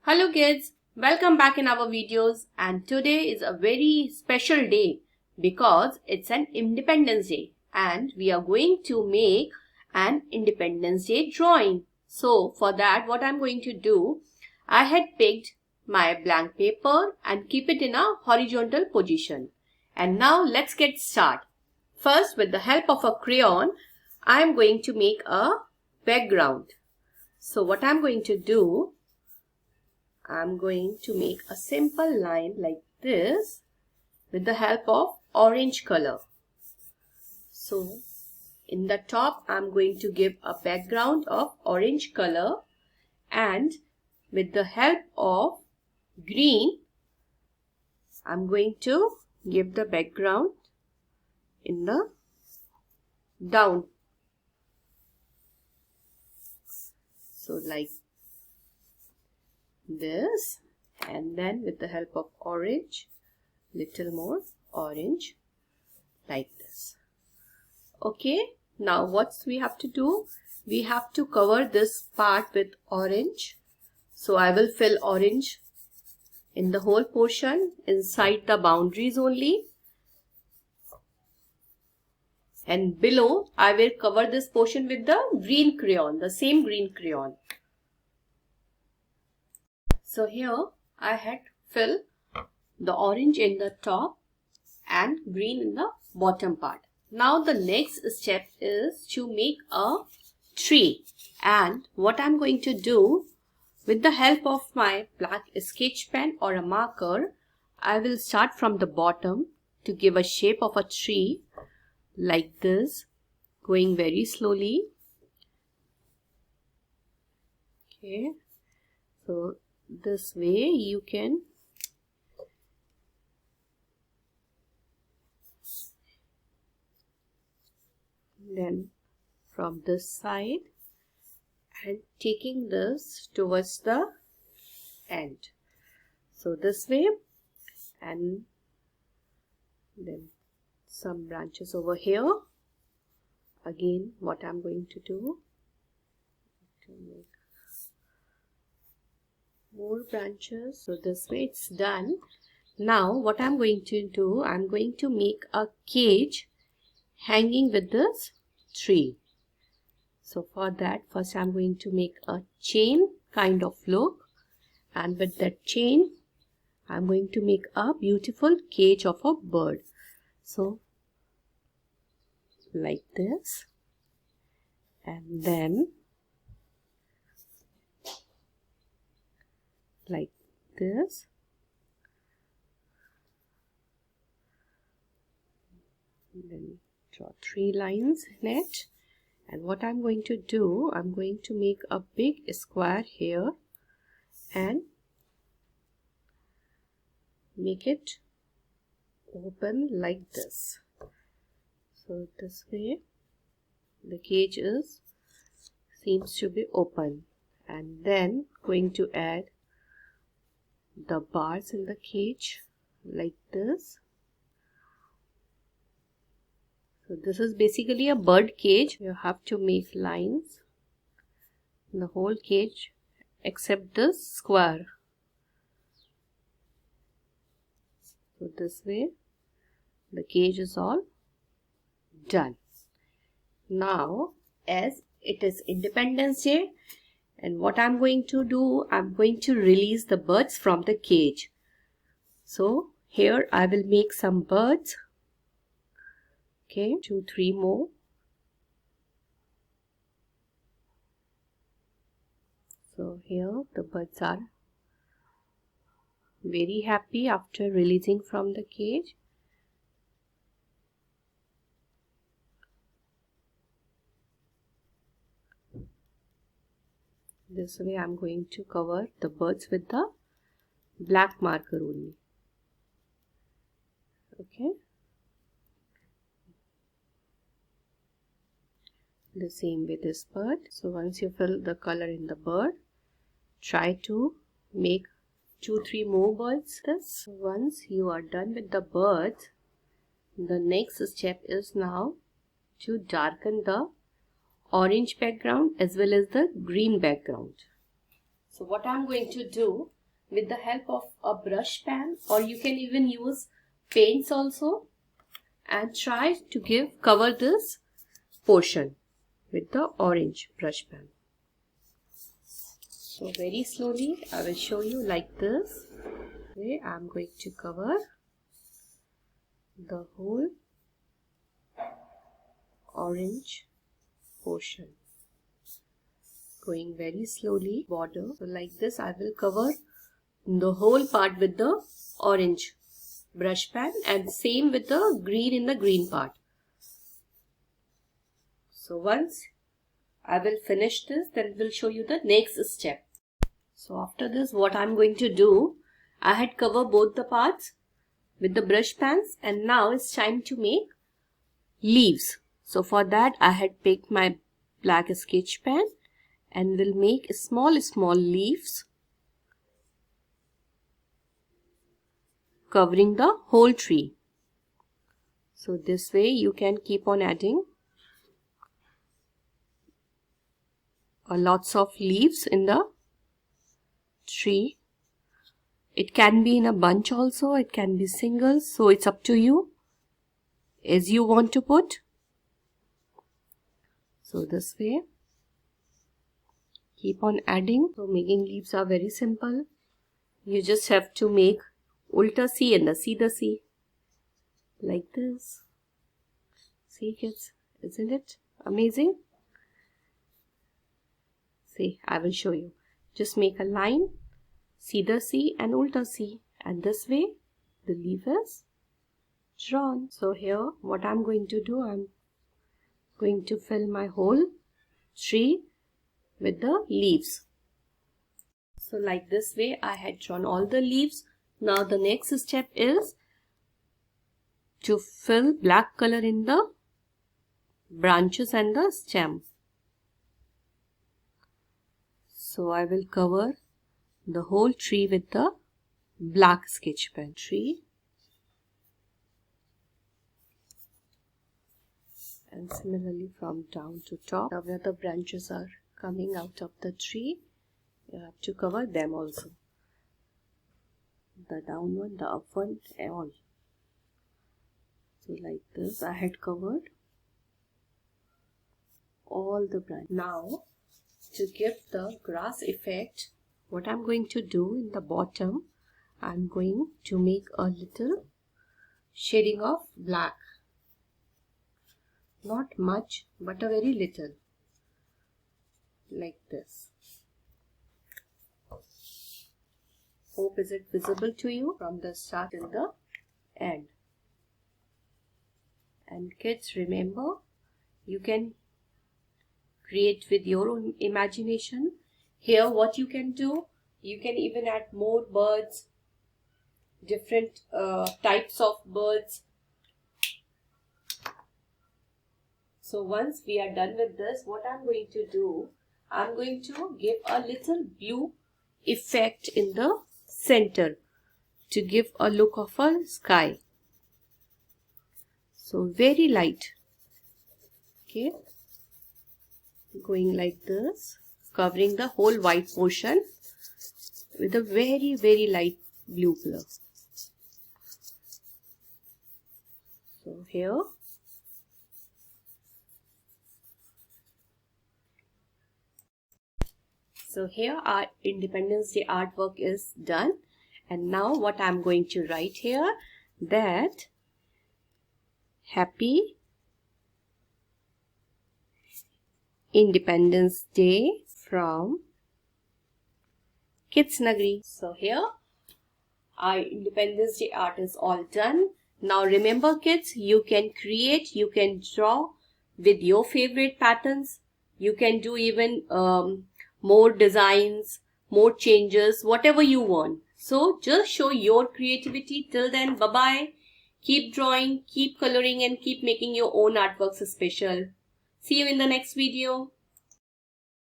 Hello kids, welcome back in our videos, and today is a very special day because it's an Independence Day and we are going to make an Independence Day drawing. So for that what I'm going to do, I had picked my blank paper and keep it in a horizontal position. And now let's get started. First, with the help of a crayon, I'm going to make a background. So what I'm going to do, I'm going to make a simple line like this with the help of orange color. So in the top, I'm going to give a background of orange color, and with the help of green, I'm going to give the background in the down. So like this, and then with the help of orange, little more orange like this. Okay, now what we have to do, we have to cover this part with orange. So I will fill orange in the whole portion inside the boundaries only, and below I will cover this portion with the green crayon, the same green crayon. So here I had filled the orange in the top and green in the bottom part. Now the next step is to make a tree, and what I'm going to do, with the help of my black sketch pen or a marker, I will start from the bottom to give a shape of a tree like this, going very slowly. Okay, so this way you can then from this side and taking this towards the end. So this way, and then some branches over here. Again, what I'm going to do, to make more branches. So this way it's done. Now what I'm going to do, I'm going to make a cage hanging with this tree. So for that, first I'm going to make a chain kind of look, and with that chain I'm going to make a beautiful cage of a bird. So like this, and then like this, and then draw 3 lines in it. And what I'm going to do, I'm going to make a big square here and make it open like this. So this way the cage seems to be open, and then going to add the bars in the cage like this. So this is basically a bird cage. You have to make lines in the whole cage except this square. So this way the cage is all done. Now as it is Independence Day, and what I'm going to do, I'm going to release the birds from the cage. So here I will make some birds. Okay, 2-3 more. So here the birds are very happy after releasing from the cage. This way I'm going to cover the birds with the black marker only. Okay. The same with this bird. So once you fill the color in the bird, try to make 2-3 more birds. This once you are done with the birds, the next step is now to darken the orange background as well as the green background. So what I'm going to do, with the help of a brush pen, or you can even use paints also, and try to cover this portion with the orange brush pen. So very slowly I will show you like this. Okay, I'm going to cover the whole orange portion, going very slowly border. So like this I will cover the whole part with the orange brush pen, and same with the green in the green part. So once I will finish this, then we'll show you the next step. So after this, what I'm going to do, I had covered both the parts with the brush pens, and now it's time to make leaves. So for that I had picked my black sketch pen and will make small leaves covering the whole tree. So this way you can keep on adding lots of leaves in the tree. It can be in a bunch also, it can be single, so it's up to you as you want to put. So this way keep on adding. So making leaves are very simple. You just have to make ulta C and the Seetha C like this. See kids, isn't it amazing? See, I will show you. Just make a line, Seetha C and ulta C, and this way the leaf is drawn. So here what I'm going to do, I'm going to fill my whole tree with the leaves. So like this way I had drawn all the leaves. Now the next step is to fill black color in the branches and the stem. So I will cover the whole tree with the black sketch pen. Tree, and similarly from down to top. Now where the branches are coming out of the tree, you have to cover them also. The down one, the up one, and all. So like this I had covered all the branches. Now to give the grass effect, what I'm going to do in the bottom, I'm going to make a little shading of black. Not much, but a very little. Like this. Hope is it visible to you from the start till the end. And kids, remember, you can create with your own imagination. Here what you can do, you can even add more birds, different types of birds. So once we are done with this, what I'm going to do, I'm going to give a little blue effect in the center to give a look of a sky. So very light. Okay. Going like this, covering the whole white portion with a very light blue color. So here our Independence Day artwork is done, and now what I'm going to write here, that Happy Independence Day from KidsNagri. So here our Independence Day art is all done. Now remember kids, you can create, you can draw with your favorite patterns. You can do even more designs, more changes, whatever you want. So just show your creativity. Till then, bye bye. Keep drawing, keep coloring, and keep making your own artworks special. See you in the next video.